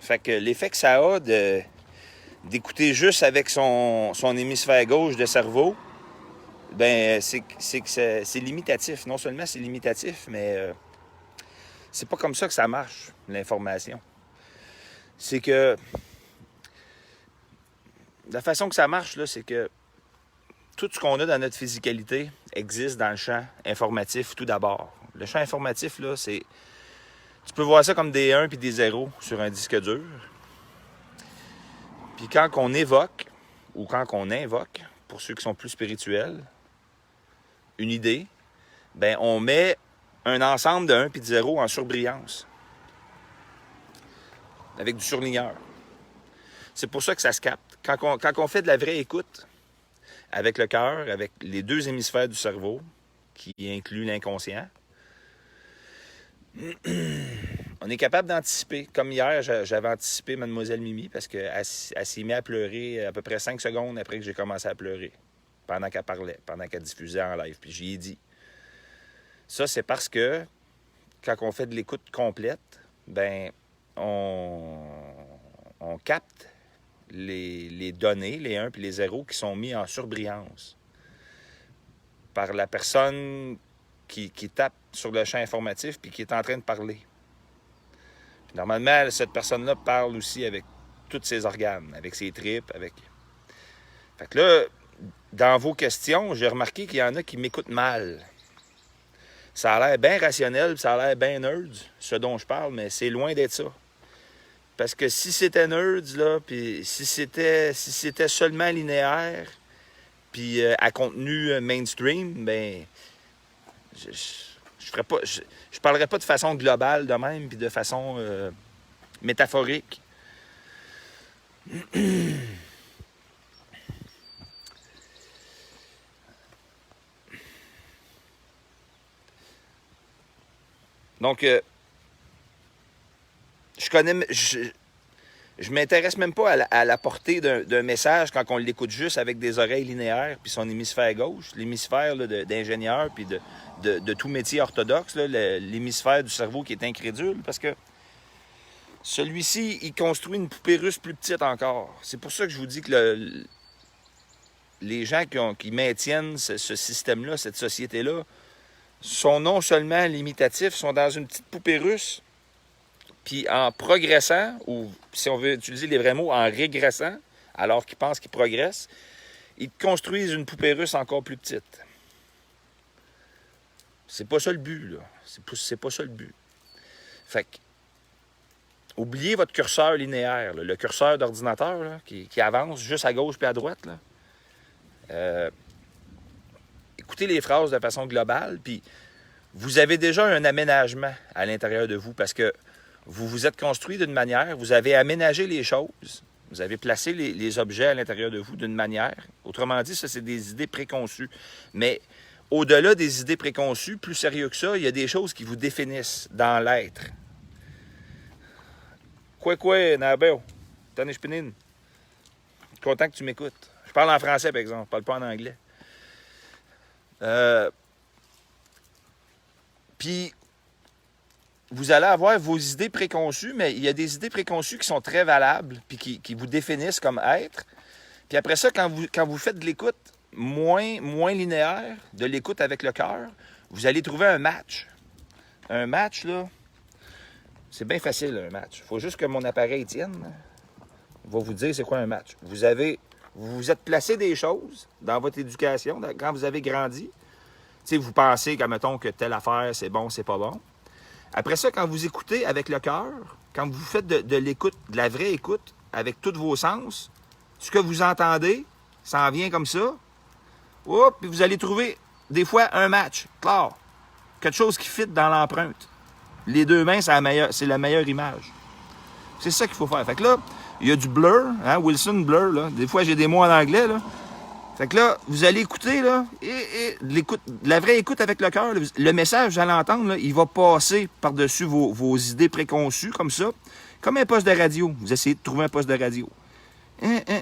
Fait que l'effet que ça a d'écouter juste avec son hémisphère gauche de cerveau, ben c'est que c'est limitatif. Non seulement c'est limitatif, mais c'est pas comme ça que ça marche, l'information. C'est que la façon que ça marche, là, c'est que tout ce qu'on a dans notre physicalité existe dans le champ informatif tout d'abord. Le champ informatif, là, c'est... Tu peux voir ça comme des 1 puis des 0 sur un disque dur. Puis quand on évoque, ou quand on invoque, pour ceux qui sont plus spirituels, une idée, ben on met un ensemble de 1 puis de 0 en surbrillance. Avec du surligneur. C'est pour ça que ça se capte. Quand on fait de la vraie écoute, avec le cœur, avec les deux hémisphères du cerveau, qui inclut l'inconscient, on est capable d'anticiper. Comme hier, j'avais anticipé Mademoiselle Mimi parce qu'elle s'est mise à pleurer à peu près 5 secondes après que j'ai commencé à pleurer, pendant qu'elle parlait, pendant qu'elle diffusait en live. Puis j'y ai dit. Ça, c'est parce que quand on fait de l'écoute complète, ben on capte les données, les 1 puis les 0 qui sont mis en surbrillance par la personne qui tape sur le champ informatif puis qui est en train de parler. Puis normalement, cette personne-là parle aussi avec tous ses organes, avec ses tripes, avec... Fait que là, dans vos questions, j'ai remarqué qu'il y en a qui m'écoutent mal. Ça a l'air bien rationnel, ça a l'air bien nerd, ce dont je parle, mais c'est loin d'être ça. Parce que si c'était nerds, là, puis si c'était seulement linéaire, puis à contenu mainstream, ben je parlerais pas de façon globale de même, puis de façon métaphorique. Donc, je m'intéresse même pas à la portée d'un message quand on l'écoute juste avec des oreilles linéaires puis son hémisphère gauche, l'hémisphère là, d'ingénieur puis de tout métier orthodoxe, là, l'hémisphère du cerveau qui est incrédule, parce que celui-ci, il construit une poupée russe plus petite encore. C'est pour ça que je vous dis que les gens qui maintiennent ce système-là, cette société-là, sont non seulement limitatifs, sont dans une petite poupée russe. Puis en progressant, ou si on veut utiliser les vrais mots, en régressant, alors qu'ils pensent qu'ils progressent, ils construisent une poupée russe encore plus petite. C'est pas ça le but, là. C'est pas ça le but. Fait que, oubliez votre curseur linéaire, là, le curseur d'ordinateur là, qui avance juste à gauche puis à droite. Là. Écoutez les phrases de façon globale, puis vous avez déjà un aménagement à l'intérieur de vous, parce que vous vous êtes construit d'une manière, vous avez aménagé les choses, vous avez placé les objets à l'intérieur de vous d'une manière. Autrement dit, ça, c'est des idées préconçues. Mais au-delà des idées préconçues, plus sérieux que ça, il y a des choses qui vous définissent dans l'être. Quoi, Nabel? T'en es spinine? Content que tu m'écoutes. Je parle en français, par exemple, je parle pas en anglais. Puis, vous allez avoir vos idées préconçues, mais il y a des idées préconçues qui sont très valables, puis qui vous définissent comme être. Puis après ça, quand vous faites de l'écoute moins linéaire, de l'écoute avec le cœur, vous allez trouver un match. Un match, là, c'est bien facile, un match. Il faut juste que mon appareil tienne. Il va vous dire c'est quoi un match. Vous vous êtes placé des choses dans votre éducation, quand vous avez grandi. Tu sais, vous pensez, mettons, que telle affaire, c'est bon, c'est pas bon. Après ça, quand vous écoutez avec le cœur, quand vous faites de l'écoute, de la vraie écoute, avec tous vos sens, ce que vous entendez, ça en vient comme ça. Oups, puis vous allez trouver, des fois, un match, clair. Quelque chose qui fit dans l'empreinte. Les deux mains, c'est la meilleure image. C'est ça qu'il faut faire. Fait que là, il y a du blur, hein, Wilson blur, là. Des fois, j'ai des mots en anglais, là. Fait que là, vous allez écouter, là, et la vraie écoute avec le cœur, le message, vous allez l'entendre, là, il va passer par-dessus vos idées préconçues, comme ça, comme un poste de radio. Vous essayez de trouver un poste de radio.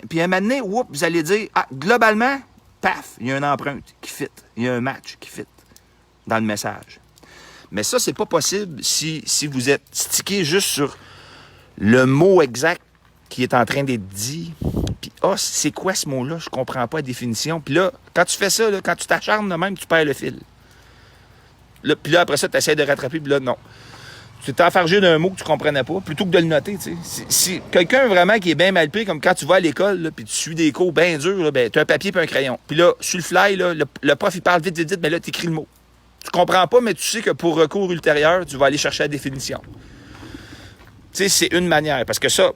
Puis à un moment donné, vous allez dire, globalement, paf, il y a une empreinte qui fit. Il y a un match qui fit dans le message. Mais ça, c'est pas possible si vous êtes stické juste sur le mot exact qui est en train d'être dit. Puis, c'est quoi ce mot-là? Je comprends pas la définition. Puis là, quand tu fais ça, là, quand tu t'acharnes de même, tu perds le fil. Là, puis là, après ça, tu essaies de rattraper, puis là, non. Tu t'es enfargé d'un mot que tu comprenais pas, plutôt que de le noter, tu sais. Si quelqu'un vraiment qui est bien mal pris, comme quand tu vas à l'école, puis tu suis des cours bien durs, ben, tu as un papier et un crayon. Puis là, sur le fly, là, le prof, il parle vite, vite, vite, mais là, tu écris le mot. Tu comprends pas, mais tu sais que pour recours ultérieur, tu vas aller chercher la définition. Tu sais, c'est une manière. Parce que ça,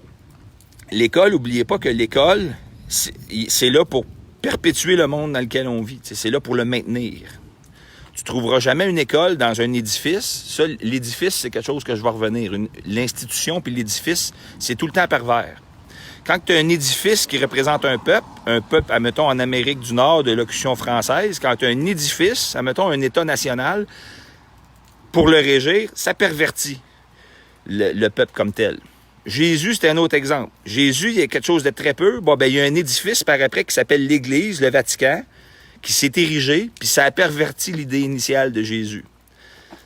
l'école, n'oubliez pas que l'école, c'est là pour perpétuer le monde dans lequel on vit. C'est là pour le maintenir. Tu ne trouveras jamais une école dans un édifice. Ça, l'édifice, c'est quelque chose que je vais revenir. L'institution puis l'édifice, c'est tout le temps pervers. Quand tu as un édifice qui représente un peuple, admettons, en Amérique du Nord de locution française, quand tu as un édifice, admettons, un État national, pour le régir, ça pervertit le peuple comme tel. Jésus, c'est un autre exemple. Jésus, il y a quelque chose de très peu. Bon, ben, il y a un édifice par après qui s'appelle l'Église, le Vatican, qui s'est érigé, puis ça a perverti l'idée initiale de Jésus.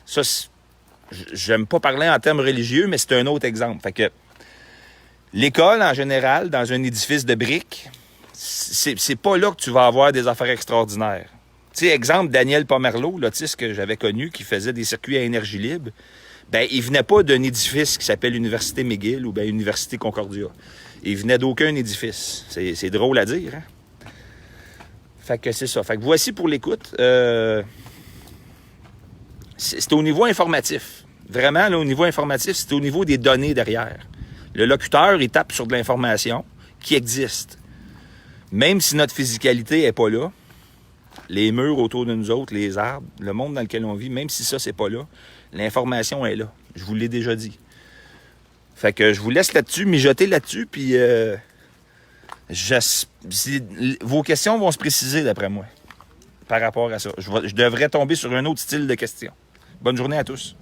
Ça, j'aime pas parler en termes religieux, mais c'est un autre exemple. Fait que l'école, en général, dans un édifice de briques, c'est pas là que tu vas avoir des affaires extraordinaires. Tu sais, exemple, Daniel Pomerleau, l'autiste que j'avais connu, qui faisait des circuits à énergie libre, ben, il venait pas d'un édifice qui s'appelle l'Université McGill ou bien l'Université Concordia. Il venait d'aucun édifice. C'est drôle à dire, hein? Fait que c'est ça. Fait que voici pour l'écoute. C'est au niveau informatif. Vraiment, là, au niveau informatif, c'est au niveau des données derrière. Le locuteur, il tape sur de l'information qui existe. Même si notre physicalité n'est pas là, les murs autour de nous autres, les arbres, le monde dans lequel on vit, même si ça, c'est pas là, l'information est là. Je vous l'ai déjà dit. Fait que je vous laisse là-dessus, mijoter là-dessus, puis vos questions vont se préciser d'après moi par rapport à ça. Je devrais tomber sur un autre style de questions. Bonne journée à tous.